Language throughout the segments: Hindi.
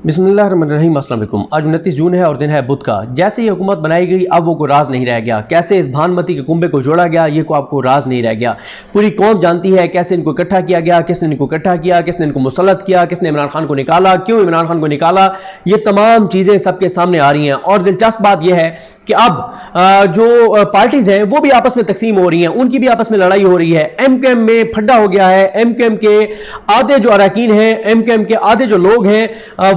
बिस्मिल्लाहिर्रहमानिर्रहीम। अस्सलाम वालेकुम। आज 29 जून है और दिन है बुध का। जैसे ही हुकूमत बनाई गई अब वो कोई राज नहीं रह गया। कैसे इस भानुमती के कुंबे को जोड़ा गया ये को आपको राज नहीं रह गया। पूरी कौम जानती है कैसे इनको इकट्ठा किया गया, किसने इनको इकट्ठा किया, किसने इनको मुसल्लत किया, किसने इमरान खान को निकाला, क्यों इमरान खान को निकाला। ये तमाम चीज़ें सबके सामने आ रही हैं और दिलचस्प बात यह है कि अब जो पार्टीज हैं वो भी आपस में तकसीम हो रही हैं, उनकी भी आपस में लड़ाई हो रही है। एमकेएम में फड्डा हो गया है। एमकेएम के आधे जो अरकान हैं, एमकेएम के आधे जो लोग हैं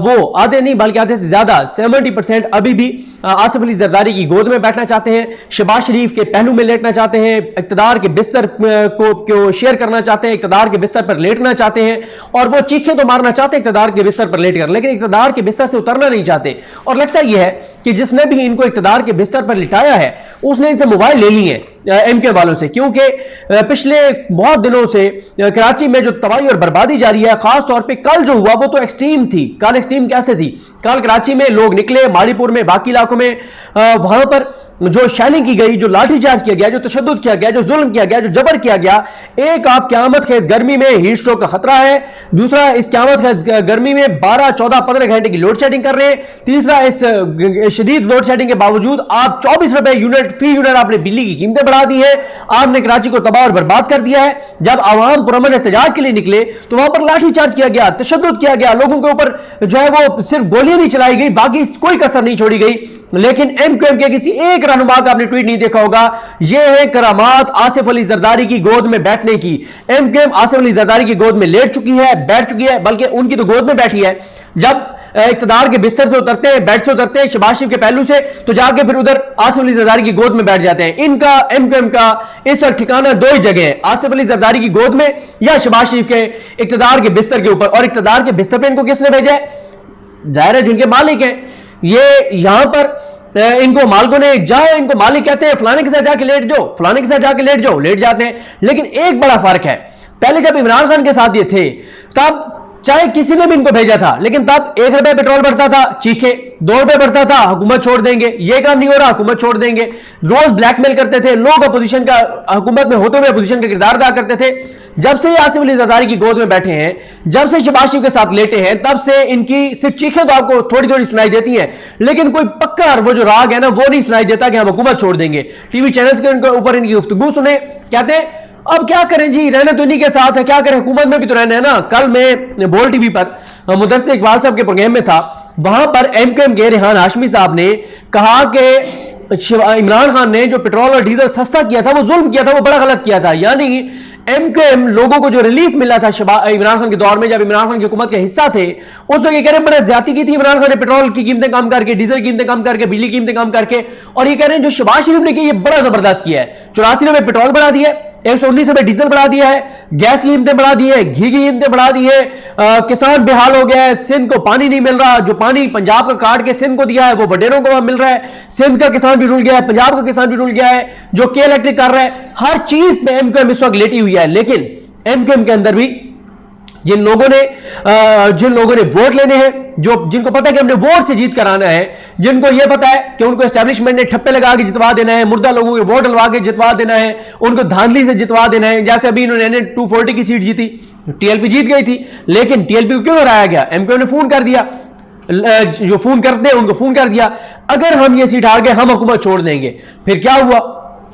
वो आधे नहीं बल्कि आधे से ज्यादा 70% अभी भी आसिफ अली जरदारी की गोद में बैठना चाहते हैं, शहबाज शरीफ के पहलू में लेटना चाहते हैं, इक्तदार के बिस्तर को शेयर करना चाहते हैं, इक्तदार के बिस्तर पर लेटना चाहते हैं और वो चीखे तो मारना चाहते हैं इक्तदार के बिस्तर पर लेटकर, लेकिन इक्तदार के बिस्तर से उतरना नहीं चाहते। और लगता यह है कि जिसने भी इनको इक्तदार के बिस्तर पर लिटाया है उसने इनसे मोबाइल ले लिए एमके वालों से, क्योंकि पिछले बहुत दिनों से कराची में जो तबाही और बर्बादी जारी है, खास तौर पे कल जो हुआ वो तो एक्सट्रीम थी। कल एक्सट्रीम कैसे थी? कल कराची में लोग निकले, माड़ीपुर में, बाकी इलाकों में, वहां पर जो शैलिंग की गई, जो लाठीचार्ज किया गया, जो तशद्दुद किया गया, जो जुल्म किया गया, जो जबर किया गया। एक आप क़यामत खेज गर्मी में हीट स्ट्रोक का खतरा है, दूसरा इस क़यामत खेज गर्मी में 12, 14, 15 घंटे की लोड शेडिंग कर रहे हैं, तीसरा इस शदीद लोड शेडिंग के बावजूद आप 24 रुपए फी यूनिट आपने बिजली की कीमतें बढ़ा दी है। आपने कराची को तबाह और बर्बाद कर दिया है। जब आवाम पुरअमन एहतजाज के लिए निकले तो वहां पर लाठीचार्ज किया गया, तशद्दुद किया गया, लोगों के ऊपर जो है वो सिर्फ गोलियां नहीं चलाई गई, बाकी कोई कसर नहीं छोड़ी गई। लेकिन एमक्यूएम के किसी एक रहनुमा का आपने ट्वीट नहीं देखा होगा। यह है करामात आसिफ अली जरदारी की गोद में बैठने की। एमक्यूएम आसिफ अली जरदारी की गोद में लेट चुकी है, बैठ चुकी है, बल्कि उनकी तो गोद में बैठी है। जब इक्तदार के बिस्तर से उतरते हैं, बेड से उतरते हैं, शहबाज शरीफ के पहलू से, तो जाके फिर उधर आसिफ अली जरदारी की गोद में बैठ जाते हैं। इनका एमक्यूएम का इस वक्त ठिकाना दो ही जगह है, आसिफ अली जरदारी की गोद में या शहबाज शरीफ के इक्तदार के बिस्तर के ऊपर। और इक्तदार के बिस्तर पर इनको किसने भेजा है? जाहिर है जिनके मालिक हैं ये। यहां पर इनको मालिकों ने, जहां इनको मालिक कहते हैं फलाने के साथ जाके लेट जाओ, फलाने के साथ जाके लेट जाओ, लेट जाते हैं। लेकिन एक बड़ा फर्क है, पहले जब इमरान खान के साथ ये थे तब चाहे किसी ने भी इनको भेजा था, लेकिन तब 1 रुपए पेट्रोल बढ़ता था, चीखे, 2 रुपए बढ़ता था, हुकूमत छोड़ देंगे, ये काम नहीं हो रहा, हुकूमत छोड़ देंगे। रोज ब्लैकमेल करते थे लोग, अपोजिशन का, हुकूमत में होते हुए अपोजिशन का किरदार अदा करते थे। जब से आसिफ अली जरदारी की गोद में बैठे हैं, जब से शहबाज शरीफ के साथ लेटे हैं, तब से इनकी सिर्फ चीखें तो आपको थोड़ी थोड़ी सुनाई देती हैं, लेकिन कोई पक्का वो जो राग है ना वो नहीं सुनाई देता कि हम हुकूमत छोड़ देंगे। टीवी चैनल्स के ऊपर इनकी गुफ्तगू सुने, कहते हैं अब क्या करें जी, रहने तो इन्हीं के साथ है, क्या करें, हुकूमत में भी तो रहना है ना। कल मैं बोल टीवी पर मुदस्सिर इकबाल साहब के प्रोग्राम में था, वहां पर एमक्यूएम के रेहान हाशमी साहब ने कहा कि इमरान खान ने जो पेट्रोल और डीजल सस्ता किया था वो जुल्म किया था, वो बड़ा गलत किया था। यानी एमक्यूएम लोगों को जो रिलीफ मिला था इमरान खान के दौर में, जब इमरान खान की हुकूमत के हिस्सा थे, उस वक्त ये कह रहे हैं बड़ा ज्यादती की थी इमरान खान ने, पेट्रोल की कीमतें कम करके, डीजल की कीमतें कम करके, बिजली की कीमतें कम करके। और ये कह रहे हैं जो शहबाज शरीफ ने किया ये बड़ा जबरदस्त किया है। 84 रुपए पेट्रोल बढ़ा दिया है, 119 रुपए डीजल बढ़ा दिया है, गैस की कीमतें बढ़ा दी है, घी की कीमतें बढ़ा दी है, किसान बेहाल हो गया है, सिंध को पानी नहीं मिल रहा, जो पानी पंजाब का काट के सिंध को दिया है वो वडेरों को मिल रहा है, सिंध का किसान भी रुल गया है, पंजाब का किसान भी रुल गया है, जो के इलेक्ट्रिक कर रहा है, हर चीज पे एमक्यूएम इस वक्त लेटी हुई है। लेकिन एमक्यूएम के अंदर भी जिन लोगों ने वोट लेने हैं, जिनको पता है कि हमने वोट से जीत कर आना है, जिनको यह पता है कि उनको एस्टैब्लिशमेंट ने ठप्पे लगा के जितवा देना है, मुर्दा लोगों के वोट डलवा के जितवा देना है, उनको धांधली से जितवा देना है। जैसे अभी इन्होंने 240 की सीट जीती, टीएलपी जीत गई थी, लेकिन टीएलपी को क्यों हराया गया? एमक्यूएम ने फोन कर दिया, जो फोन करते हैं उनको फोन कर दिया, अगर हम ये सीट हार गए हम हुकूमत छोड़ देंगे। फिर क्या हुआ?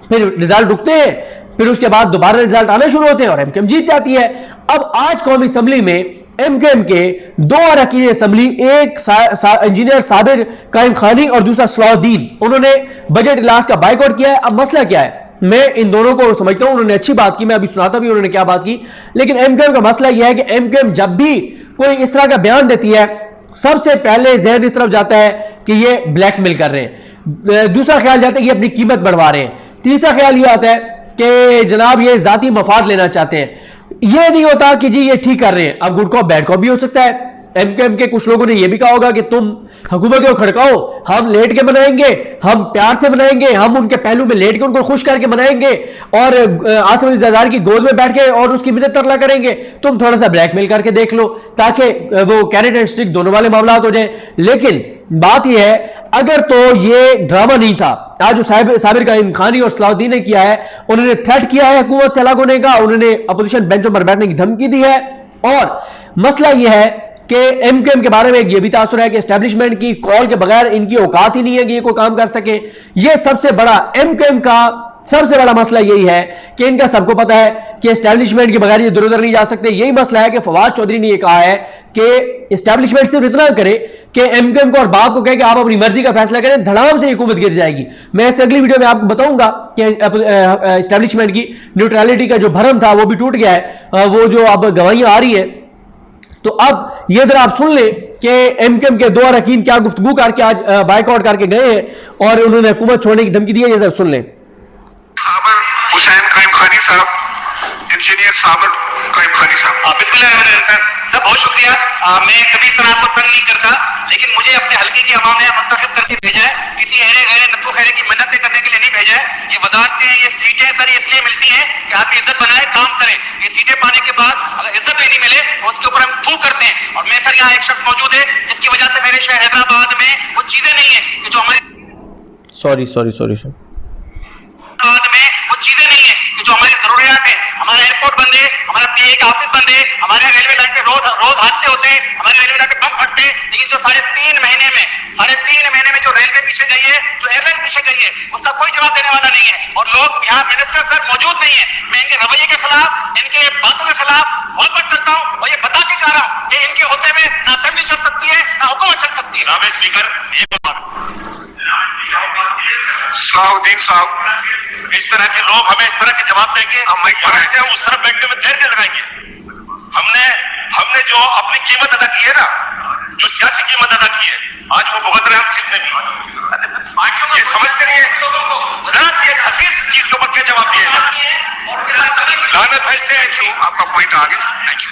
फिर रिजल्ट रुकते हैं, फिर उसके बाद दोबारा रिजल्ट आने शुरू होते हैं और एमक्यूएम जीत जाती है। अब आज कौमी असेंबली में एमक्यूएम के 2 अरकान असेंबली, एक इंजीनियर साबिर कायम खानी और दूसरा सलाउद्दीन, उन्होंने बजट इजलास का बाइकआउट किया है। अब मसला क्या है? मैं इन दोनों को समझता हूं, उन्होंने अच्छी बात की, मैं अभी सुनाता भी उन्होंने क्या बात की। लेकिन एमक्यूएम का मसला यह है कि एमक्यूएम जब भी कोई इस तरह का बयान देती है, सबसे पहले जहन इस तरफ जाता है कि ये ब्लैकमेल कर रहे हैं, दूसरा ख्याल जाता है कि अपनी कीमत बढ़वा रहे हैं, तीसरा ख्याल यह आता है कि जनाब ये जाती मफाद लेना चाहते हैं। ये नहीं होता कि जी ये ठीक कर रहे हैं। अब गुड कॉप बैड कॉप भी हो सकता है। एमक्यूएम के कुछ लोगों ने यह भी कहा होगा कि तुम हुकूमत को खड़काओ, हम लेट के बनाएंगे, हम प्यार से बनाएंगे, हम उनके पहलू में लेट के उनको खुश करके बनाएंगे और आसिफ अली जरदारी की गोद में बैठ के और उसकी मिन्नत तरला करेंगे। तुम थोड़ा सा ब्लैकमेल करके देख लो ताकि वो कैरेट एंड स्टिक दोनों वाले मामला हो जाए। लेकिन बात यह है, अगर तो ये ड्रामा नहीं था, आज जो साबिर कायम खानी और सलाउद्दीन ने किया है, उन्होंने थ्रेट किया है हुकूमत से अलग होने का, उन्होंने अपोजिशन बेंचों पर बैठने की धमकी दी है। और मसला यह है कि एमक्यूएम के बारे में ये भी तासुर है कि एस्टेब्लिशमेंट की कॉल के बगैर इनकी औकात ही नहीं है कि ये कोई काम कर सके। ये सबसे बड़ा एमक्यूएम का सबसे बड़ा मसला यही है कि इनका सबको पता है कि एस्टेब्लिशमेंट के बगैर ये इधर उधर नहीं जा सकते। यही मसला है कि फवाद चौधरी ने ये कहा है कि एस्टेब्लिशमेंट सिर्फ इतना करे कि एमक्यूएम को और बाप को कहे कि आप अपनी मर्जी का फैसला करें, धड़ाम से हुकूमत गिर जाएगी। मैं इस अगली वीडियो में आपको बताऊंगा कि एस्टेब्लिशमेंट की न्यूट्रलिटी का जो भरम था वो भी टूट गया है, वो जो अब गवाहियां आ रही है। तो अब ये जरा आप सुन ले कि एमक्यूएम के दो अरकान क्या गुफ्तगू करके आज बाइकआउट करके गए हैं और उन्होंने हुकूमत छोड़ने की धमकी दी है। ये जरा सुन ले। हुसैन कायम खानी साहब, इंजीनियर साबर कायम खानी साहब। बिस्मिल्लाह सर, बहुत शुक्रिया। मैं कभी सर आपको तंग नहीं करता, लेकिन मुझे अपने हल्के की आवाम ने मुंतखब करके भेजा है, किसी अहले गैरे नत्थु खैरे की मन्नतें करने के लिए नहीं भेजा है। ये वजारतें, ये सीटें सर इसलिए मिलती हैं कि आदमी इज्जत बनाए, काम करे। ये सीटें पाने के बाद अगर इज्जत भी नहीं मिले तो उसके ऊपर हम थू करते हैं। और मैं सर यहाँ एक शख्स मौजूद है जिसकी वजह से मेरे शहर हैदराबाद में वो चीजें नहीं है कि जो हमारी में वो चीजें नहीं है कि जो हमारी जरूरियात है। हमारा एयरपोर्ट बंद है, हमारा पीए का ऑफिस बंद है, हमारे रेलवे लाइन पे रोज हादसे होते हैं, हमारे रेलवे लाइन पे बम फटते हैं। लेकिन जो साढ़े तीन महीने में जो रेलवे पीछे गई है, जो एयरलाइन पीछे गई है, उसका कोई जवाब देने वाला नहीं है। और लोग यहाँ मिनिस्टर सर मौजूद नहीं है। मैं इनके रवैये के खिलाफ, इनके बातों के खिलाफ वॉकआउट करता हूँ और ये बता के जा रहा हूँ कि इनके होते हुए ना असेंबली चल सकती है, ना हुकूमत चल सकती है। जनाब स्पीकर, ये सलाहुद्दीन साहब, इस तरह के लोग हमें इस तरह के जवाब देंगे, हम उस तरफ बैठने में धैर्य लगाएंगे। हमने जो अपनी कीमत अदा की है ना, जो सियासी कीमत अदा की है, आज वो भुगत रहे हम खिलने भी। ये समझते नहीं है, जरा सी एक हकीर चीज के ऊपर क्या जवाब दिए लानत भेजते हैं। आपका पॉइंट आ गया, थैंक यू।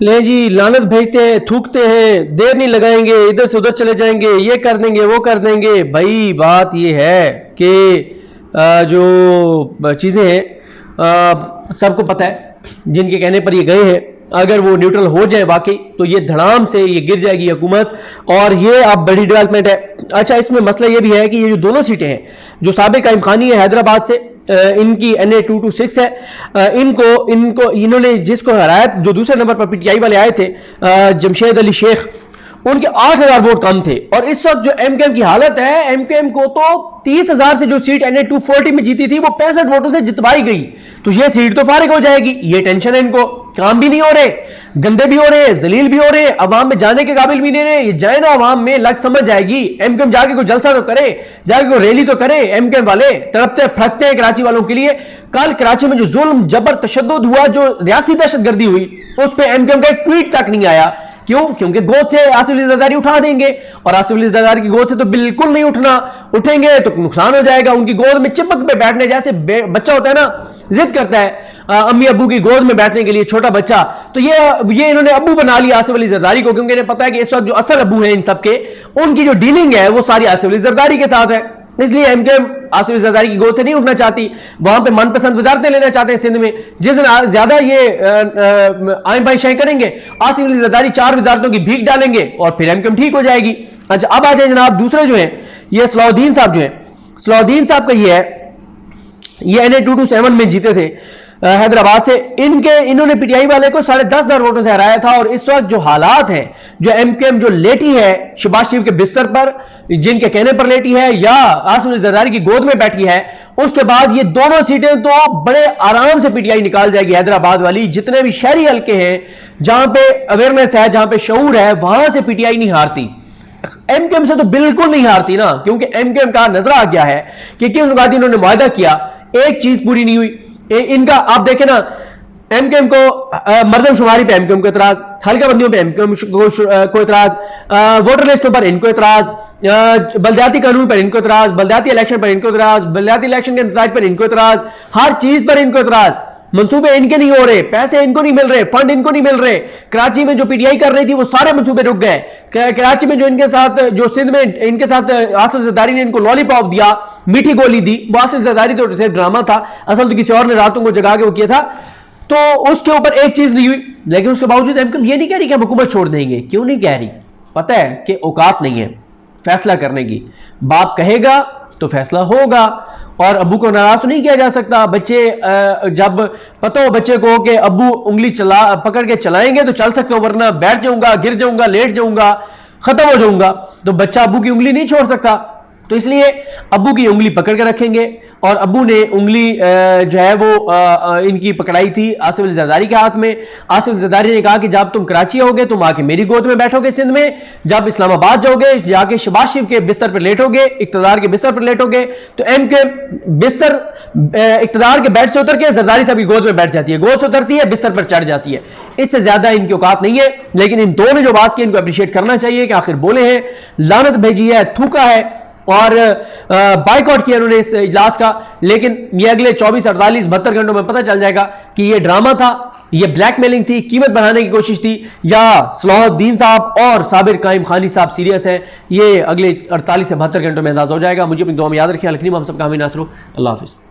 ले जी, लानत भेजते हैं, थूकते हैं, देर नहीं लगाएंगे, इधर से उधर चले जाएंगे, ये कर देंगे, वो कर देंगे। भाई बात ये है कि जो चीज़ें हैं सबको पता है, जिनके कहने पर ये गए हैं, अगर वो न्यूट्रल हो जाए वाकई तो ये धड़ाम से ये गिर जाएगी हुकूमत, और ये अब बड़ी डेवलपमेंट है। अच्छा, इसमें मसला ये भी है कि ये जो दोनों सीटें हैं जो साबिक कायम खानी है हैदराबाद से, इनकी NA 226 है, इन्होंने जिसको हराया, जो दूसरे नंबर पर PTI वाले आए थे, जमशेद अली शेख, उनके 8000 वोट कम थे। और इस वक्त जो एमक्यूएम की हालत है, एमक्यूएम को तो 30,000 से जो सीट NA 240 में जीती थी वो 65 वोटों से जितवाई गई, तो ये सीट तो फारिग हो जाएगी। ये टेंशन है इनको, काम भी नहीं हो रहे, गंदे भी हो रहे, जलील भी हो रहे, अवाम में जाने के काबिल भी नहीं रहे। ये जाए ना अवाम में, लग समझ जाएगी। एमक्यूएम जाके कोई जलसा तो करे, जाके कोई रैली तो करे। एमक्यूएम वाले तड़पते फड़कते हैं कराची वालों के लिए। कल कराची में जो जुल्म जबर तशद्दुद हुआ, जो रियासी दहशतगर्दी हुई, उस पर एमक्यूएम का एक ट्वीट तक नहीं आया। क्यों? क्योंकि गोद से आसिफ अली जरदारी उठा देंगे, और आसिफ अली जरदारी की गोद से तो बिल्कुल नहीं उठना, उठेंगे तो नुकसान हो जाएगा। उनकी गोद में चिपक पे बैठने, जैसे बच्चा होता है ना, जिद करता है अम्मी अब्बू की गोद में बैठने के लिए, छोटा बच्चा, तो ये इन्होंने अब्बू बना लिया आसिफ अली जरदारी को, क्योंकि इन्हें पता है कि इस वक्त जो असल अब्बू है इन सबके, उनकी जो डीलिंग है वो सारी आसिफ अली जरदारी के साथ है। इसलिए एमक्यूएम आसिफ अली जरदारी की गोद से नहीं उठना चाहती, वहां पे मनपसंद वजारतें लेना चाहते हैं सिंध में। जिस दिन ज्यादा ये आइन बाइशाएं करेंगे, आसिफ अली जरदारी 4 वजारतों की भीख डालेंगे और फिर एमक्यूएम ठीक हो जाएगी। अच्छा, अब आ जाए जनाब दूसरे जो है, ये सलाहुद्दीन साहब जो है, सलाहुद्दीन साहब का ये है, ये NA 227 में जीते थे हैदराबाद से। इन्होंने PTI वाले को 10,500 वोटों से हराया था। और इस वक्त जो हालात हैं, जो एमक्यूएम जो लेटी है शहबाज शरीफ के बिस्तर पर, जिनके कहने पर लेटी है, या आसिफ अली जरदारी की गोद में बैठी है, उसके बाद ये दोनों सीटें तो बड़े आराम से PTI निकाल जाएगी हैदराबाद वाली। जितने भी शहरी हल्के हैं जहां पे अवेयरनेस है, जहां पे शऊर है, वहां से PTI नहीं हारती, एमक्यूएम से तो बिल्कुल नहीं हारती ना। क्योंकि एमक्यूएम का नजरा आ गया है कि किस नुकात इन्होंने मुआहदा किया, एक चीज पूरी नहीं हुई इनका। आप देखें ना, एमक्यूएम को मर्दमशुमारी पे एमक्यूएम को एतराज, हल्का बंदियों पे एमक्यूएम को एतराज, वोटर लिस्टों पर इनको एतराज, बलदियाती कानून पर इनको एतराज, बलदियाती इलेक्शन पर इनको एतराज, बलदियाती इलेक्शन के नतीजे पर इनको एतराज, हर चीज पर इनको एतराज। मंसूबे इनके नहीं हो रहे, पैसे इनको नहीं मिल रहे, फंड इनको नहीं मिल रहे। कराची में जो PTI कर रही थी वो सारे मंसूबे रुक गए। कराची में जो इनके साथ, जो सिंध में इनके साथ आसिफ जरदारी ने इनको लॉलीपॉप दिया, मीठी गोली दी, वो आसिफ जरदारी तो सिर्फ ड्रामा था, असल तो किसी और ने रातों को जगा के वो किया था। तो उसके ऊपर एक चीज नहीं हुई। लेकिन उसके बावजूद एमक्यूएम ये नहीं कह रही कि हम हुकूमत छोड़ देंगे। क्यों नहीं कह रही? पता है कि औकात नहीं है फैसला करने की। बाप कहेगा तो फैसला होगा, और अब्बू को नाराज तो नहीं किया जा सकता। बच्चे जब पता हो बच्चे को कि अब्बू उंगली पकड़ के चलाएंगे तो चल सकते हो, वरना बैठ जाऊंगा, गिर जाऊंगा, लेट जाऊंगा, खत्म हो जाऊंगा, तो बच्चा अब्बू की उंगली नहीं छोड़ सकता। तो इसलिए अब्बू की उंगली पकड़ के रखेंगे। और अब्बू ने उंगली जो है वो इनकी पकड़ाई थी आसिफ अली जरदारी के हाथ में। आसिफ अली जरदारी ने कहा कि जब तुम कराची आओगे तुम आके मेरी गोद में बैठोगे सिंध में, जब इस्लामाबाद जाओगे जाके शहबाज शरीफ के बिस्तर पर लेटोगे, इक्तदार के बिस्तर पर लेटोगे, तो एम के बिस्तर इक्तदार के बेड से उतर के जरदारी साहब की गोद में बैठ जाती है, गोद से उतरती है, बिस्तर पर चढ़ जाती है। इससे ज्यादा इनकी औकात नहीं है। लेकिन इन दो ने जो बात की इनको अप्रिशिएट करना चाहिए कि आखिर बोले हैं, लानत भेजी है, थूका है और बाइकआउट किया उन्होंने इस इजलास का। लेकिन ये अगले 24, 48, 72 घंटों में पता चल जाएगा कि ये ड्रामा था, ये ब्लैकमेलिंग थी, कीमत बढ़ाने की कोशिश थी, या सलाहुद्दीन साहब और साबिर कायम खानी साहब सीरियस हैं। ये अगले 48 से 72 घंटों में अंदाजा हो जाएगा। मुझे अपनी दुआ में याद रखिए। अलकरीम हम सबका हमें नासरो। अल्लाह हाफिज़।